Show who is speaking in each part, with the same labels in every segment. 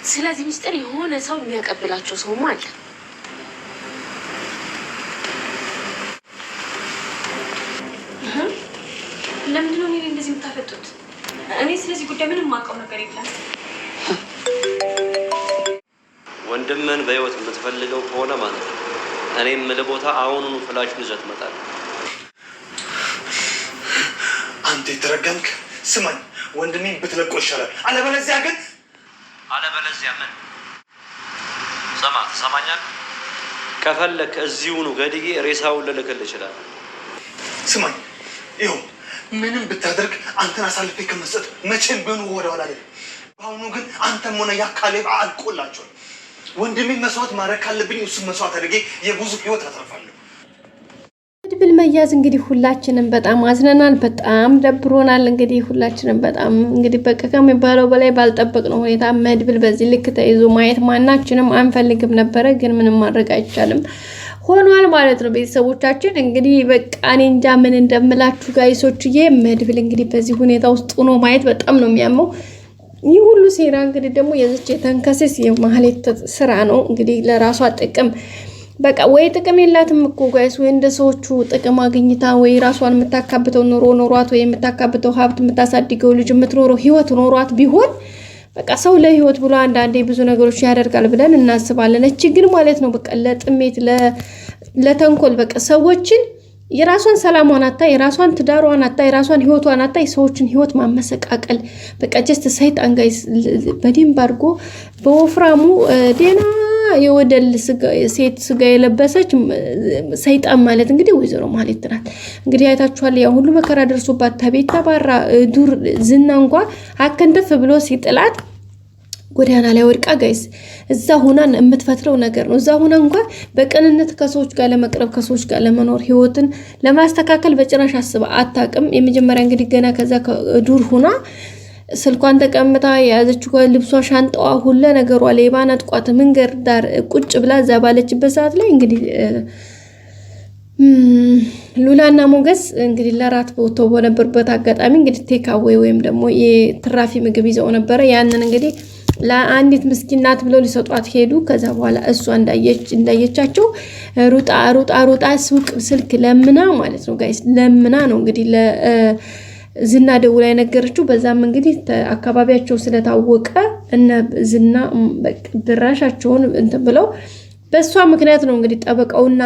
Speaker 1: ስለዚህ ሚስጥር የሆነ ሰው የሚያቀብላቸው ሰው ማለት
Speaker 2: ለምንድን ነው እንደዚህ የምታፈጡት? እኔ ስለዚህ ጉዳይ ምንም ማውቀው ነገር የለም።
Speaker 3: ወንድምን በህይወት የምትፈልገው ከሆነ ማለት ነው እኔም ለቦታ አሁኑኑ ፍላሹን ይዘህ ትመጣለህ።
Speaker 4: አንተ የተረገምክ ስማኝ፣ ወንድሜን ብትለቆ ይሻላል። አለበለዚያ ምን
Speaker 3: ትሰማኛለህ? ከፈለክ እዚሁኑ ገድዬ ሬሳውን ልልክልህ እችላለሁ።
Speaker 4: ስማኝ፣ ይኸው ምንም ብታደርግ አንተን አሳልፌ ከመስጠት መቼም ቢሆን ወደኋላ አይደለም። በአሁኑ ግን አንተም ሆነ ያካሌብ አልቆላቸዋል። ወንድሜን መስዋዕት ማድረግ ካለብኝ እሱን መስዋዕት አድርጌ የብዙ ህይወት አተርፋለሁ።
Speaker 5: መድብል መያዝ እንግዲህ ሁላችንም በጣም አዝነናል፣ በጣም ደብሮናል። እንግዲህ ሁላችንም በጣም እንግዲህ በቃ ከሚባለው በላይ ባልጠበቅነው ሁኔታ መድብል በዚህ ልክ ተይዞ ማየት ማናችንም አንፈልግም ነበረ፣ ግን ምንም ማድረግ አይቻልም ሆኗል ማለት ነው። ቤተሰቦቻችን እንግዲህ በቃ እኔ እንጃ ምን እንደምላችሁ ጋይሶችዬ። መድብል እንግዲህ በዚህ ሁኔታ ውስጥ ሆኖ ማየት በጣም ነው የሚያመው። ይህ ሁሉ ሴራ እንግዲህ ደግሞ የዚች የተንከሰስ የማህሌት ስራ ነው። እንግዲህ ለራሷ ጥቅም በቃ ወይ ጥቅም የላትም እኮ ጋይስ፣ ወይ እንደ ሰዎቹ ጥቅም አግኝታ ወይ ራሷን የምታካብተው ኑሮ ኖሯት ወይ የምታካብተው ሀብት የምታሳድገው ልጅ የምትኖረው ህይወት ኖሯት ቢሆን በቃ ሰው ለህይወት ብሎ አንዳንዴ ብዙ ነገሮች ያደርጋል ብለን እናስባለን። እቺ ግን ማለት ነው በቃ ለጥሜት ለተንኮል በቃ ሰዎችን የራሷን ሰላሟን አጣ፣ የራሷን ትዳሯን አጣ፣ የራሷን ህይወቷን አጣ፣ የሰዎችን ህይወት ማመሰቃቀል በቃ ጀስት ሰይጣን ጋይስ በደንብ አድርጎ በወፍራሙ ዴና የወደል ሴት ስጋ የለበሰች ሰይጣን ማለት እንግዲህ ወይዘሮ ማህሌት ናት። እንግዲህ አይታችኋል፣ ያ ሁሉ መከራ ደርሶባት ተቤት ተባራ ዱር ዝና እንኳን አከንተፍ ብሎ ሲጥላት ጎዳና ላይ ወድቃ ጋይስ እዛ ሆና የምትፈትረው ነገር ነው። እዛ ሆና እንኳን በቀንነት ከሰዎች ጋር ለመቅረብ ከሰዎች ጋር ለመኖር ህይወትን ለማስተካከል በጭራሽ አስባ አታውቅም። የመጀመሪያ እንግዲህ ገና ከዛ ዱር ሆና ስልኳን ተቀምጣ የያዘችው ልብሷ፣ ሻንጣዋ፣ ሁሉ ነገሯ ሌባ ነጥቋት መንገድ ዳር ቁጭ ብላ እዛ ባለችበት ሰዓት ላይ እንግዲህ ሉላና ሞገስ እንግዲህ ለራት ቦታው በነበርበት አጋጣሚ እንግዲህ ቴካዌ ወይም ደግሞ የትራፊ ምግብ ይዘው ነበር። ያንን እንግዲህ ለአንዲት ምስኪን ናት ብለው ሊሰጧት ሄዱ። ከዛ በኋላ እሷ እንዳየቻቸው ሩጣ ሱቅ ስልክ ለምና ማለት ነው ጋይስ፣ ለምና ነው እንግዲህ ዝና ደውላ የነገረችው። በዛም እንግዲህ አካባቢያቸው ስለታወቀ እነ ዝና ድራሻቸውን እንትን ብለው በሷ ምክንያት ነው እንግዲህ ጠበቃውና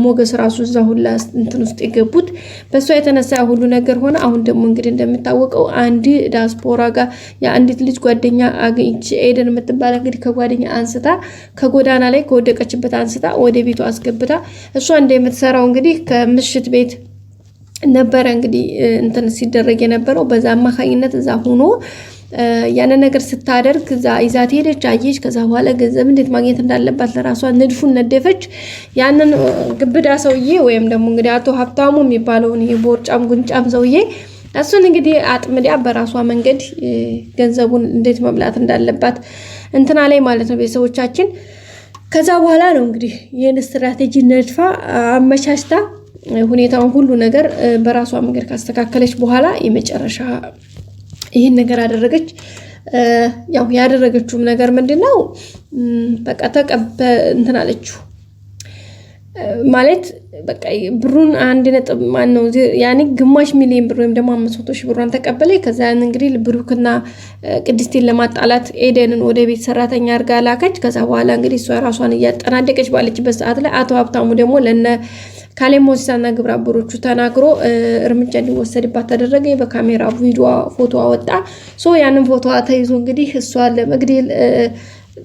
Speaker 5: ሞገስ ራሱ እዛ ሁላ እንትን ውስጥ የገቡት በሷ የተነሳ ሁሉ ነገር ሆነ። አሁን ደግሞ እንግዲህ እንደምታወቀው አንድ ዲያስፖራ ጋር የአንዲት ልጅ ጓደኛ አግኝቼ ኤደን የምትባል እንግዲህ ከጓደኛ አንስታ ከጎዳና ላይ ከወደቀችበት አንስታ ወደ ቤቷ አስገብታ እሷ እንደምትሰራው እንግዲህ ከምሽት ቤት ነበረ እንግዲህ እንትን ሲደረግ የነበረው። በዛ አማካኝነት እዛ ሆኖ ያነ ነገር ስታደርግ እዛ ይዛት ሄደች፣ አየች። ከዛ በኋላ ገንዘብ እንዴት ማግኘት እንዳለባት ለራሷ ንድፉን ነደፈች። ያንን ግብዳ ሰውዬ ወይም ደግሞ እንግዲህ አቶ ሀብታሙ የሚባለውን ይሄ ቦርጫም ጉንጫም ሰውዬ እሱን እንግዲህ አጥምዲያ በራሷ መንገድ ገንዘቡን እንዴት መብላት እንዳለባት እንትና ላይ ማለት ነው ቤተሰቦቻችን። ከዛ በኋላ ነው እንግዲህ ይህን ስትራቴጂ ነድፋ አመቻችታ ሁኔታውን ሁሉ ነገር በራሷ መንገድ ካስተካከለች በኋላ የመጨረሻ ይህን ነገር አደረገች። ያው ያደረገችውም ነገር ምንድነው በቃ እንትን አለችው ማለት በቃ ብሩን 1 ማን ነው ያኔ ግማሽ ሚሊዮን ብር ወይም ደግሞ 500 ሺህ ብሩን ተቀበለ። ከዛ እንግዲህ ብሩክና ቅድስቲን ለማጣላት ኤደንን ወደ ቤት ሰራተኛ አርጋ ላከች። ከዛ በኋላ እንግዲህ እሷ ራሷን እያጠናደቀች ባለችበት ሰዓት ላይ አቶ ሀብታሙ ደግሞ ለነ ካሌሞሲሳና ግብረ አበሮቹ ተናግሮ እርምጃ እንዲወሰድባት ተደረገ። በካሜራ ቪዲዮ ፎቶ አወጣ። ያንን ፎቶ ተይዞ እንግዲህ እሷ ለመግደል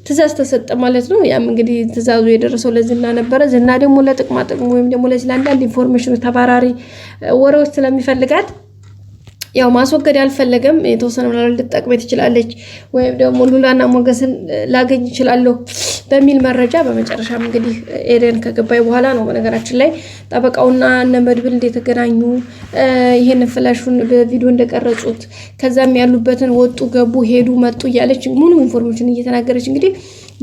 Speaker 5: ትእዛዝ ተሰጠ ማለት ነው። ያም እንግዲህ ትእዛዙ የደረሰው ለዝና ነበረ። ዝና ደግሞ ለጥቅማ ጥቅም ወይም ደግሞ ለአንዳንድ ኢንፎርሜሽን ተባራሪ ወሬዎች ስለሚፈልጋት ያው ማስወገድ አልፈለገም። የተወሰነ ምናምን ልትጠቅመኝ ትችላለች ወይም ደግሞ ሉላና ሞገስን ላገኝ ይችላልው በሚል መረጃ በመጨረሻም እንግዲህ ኤደን ከገባይ በኋላ ነው በነገራችን ላይ ጠበቃውና እነ መድብል እንደተገናኙ ይሄን ፍላሹን በቪዲዮ እንደቀረጹት ከዛም ያሉበትን ወጡ ገቡ ሄዱ መጡ እያለች ሙሉ ኢንፎርሜሽን እየተናገረች እንግዲህ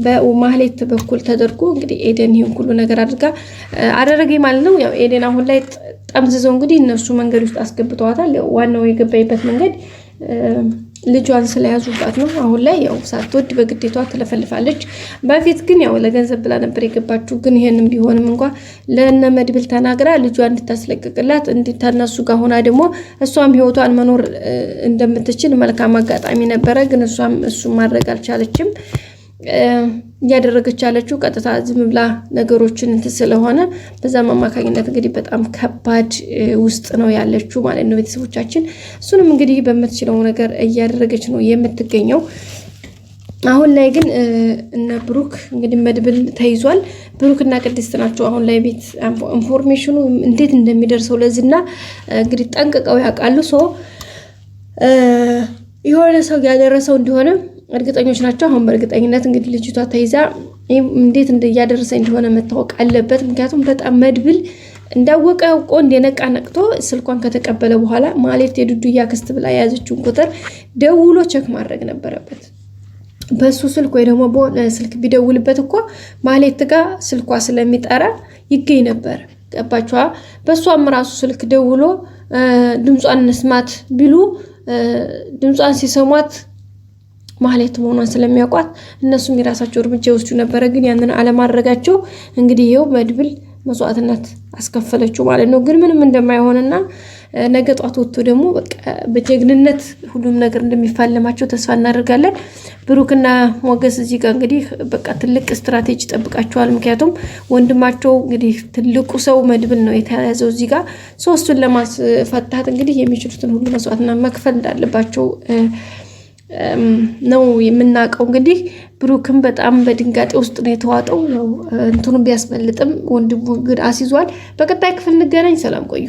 Speaker 5: በማህሌት በኩል ተደርጎ እንግዲህ ኤደን ይሄን ሁሉ ነገር አደረገኝ ማለት ነው። ያው ኤደን አሁን ላይ ጠምዝዘው እንግዲህ እነሱ መንገድ ውስጥ አስገብተዋታል። ዋናው የገባይበት መንገድ ልጇን ስለያዙባት ነው። አሁን ላይ ያው ሳትወድ በግዴቷ ትለፈልፋለች። በፊት ግን ያው ለገንዘብ ብላ ነበር የገባችው። ግን ይሄንም ቢሆንም እንኳን ለእነ መድብል ተናግራ ልጇ እንድታስለቅቅላት እንድታነሱ ጋር ሆና ደግሞ እሷም ህይወቷን መኖር እንደምትችል መልካም አጋጣሚ ነበረ። ግን እሱም ማድረግ አልቻለችም። እያደረገች ያለችው ቀጥታ ዝም ብላ ነገሮችን እንትን ስለሆነ በዛም አማካኝነት እንግዲህ በጣም ከባድ ውስጥ ነው ያለችው ማለት ነው ቤተሰቦቻችን። እሱንም እንግዲህ በምትችለው ነገር እያደረገች ነው የምትገኘው። አሁን ላይ ግን እነ ብሩክ እንግዲህ መድብል ተይዟል። ብሩክና ቅድስት ናቸው አሁን ላይ ቤት ኢንፎርሜሽኑ እንዴት እንደሚደርሰው ለዝና እንግዲህ ጠንቅቀው ያውቃሉ። የሆነ ሰው ያደረሰው እንደሆነ እርግጠኞች ናቸው። አሁን በእርግጠኝነት እንግዲህ ልጅቷ ተይዛ እንዴት እያደረሰ እንደሆነ መታወቅ አለበት። ምክንያቱም በጣም መድብል እንዳወቀ አውቆ እንደነቃ ነቅቶ ስልኳን ከተቀበለ በኋላ ማለት የዱዱያ ክስት ብላ የያዘችውን ቁጥር ደውሎ ቸክ ማድረግ ነበረበት። በሱ ስልክ ወይ ደግሞ በሆነ ስልክ ቢደውልበት እኮ ማለት ጋር ስልኳ ስለሚጠራ ይገኝ ነበር። ገባችኋ? በሷም ራሱ ስልክ ደውሎ ድምጿን እንስማት ቢሉ ድምጿን ሲሰሟት ማለት መሆኗን ስለሚያውቋት እነሱም የራሳቸው እርምጃ ይወስዱ ነበረ። ግን ያንን አለማድረጋቸው እንግዲህ ይኸው መድብል መስዋዕትነት አስከፈለችው ማለት ነው። ግን ምንም እንደማይሆንና ነገ ጧት ወጥቶ ደግሞ በቃ በጀግንነት ሁሉም ነገር እንደሚፋለማቸው ተስፋ እናደርጋለን። ብሩክና ሞገስ እዚህ ጋር እንግዲህ በቃ ትልቅ ስትራቴጂ ጠብቃቸዋል። ምክንያቱም ወንድማቸው እንግዲህ ትልቁ ሰው መድብል ነው የተያዘው እዚህ ጋር። ሶስቱን ለማስፈታት እንግዲህ የሚችሉትን ሁሉ መስዋዕትና መክፈል እንዳለባቸው ነው የምናውቀው። እንግዲህ ብሩክም በጣም በድንጋጤ ውስጥ ነው የተዋጠው። እንትኑን ቢያስመልጥም ወንድሙ ግን አስይዟል። በቀጣይ ክፍል እንገናኝ። ሰላም ቆዩ።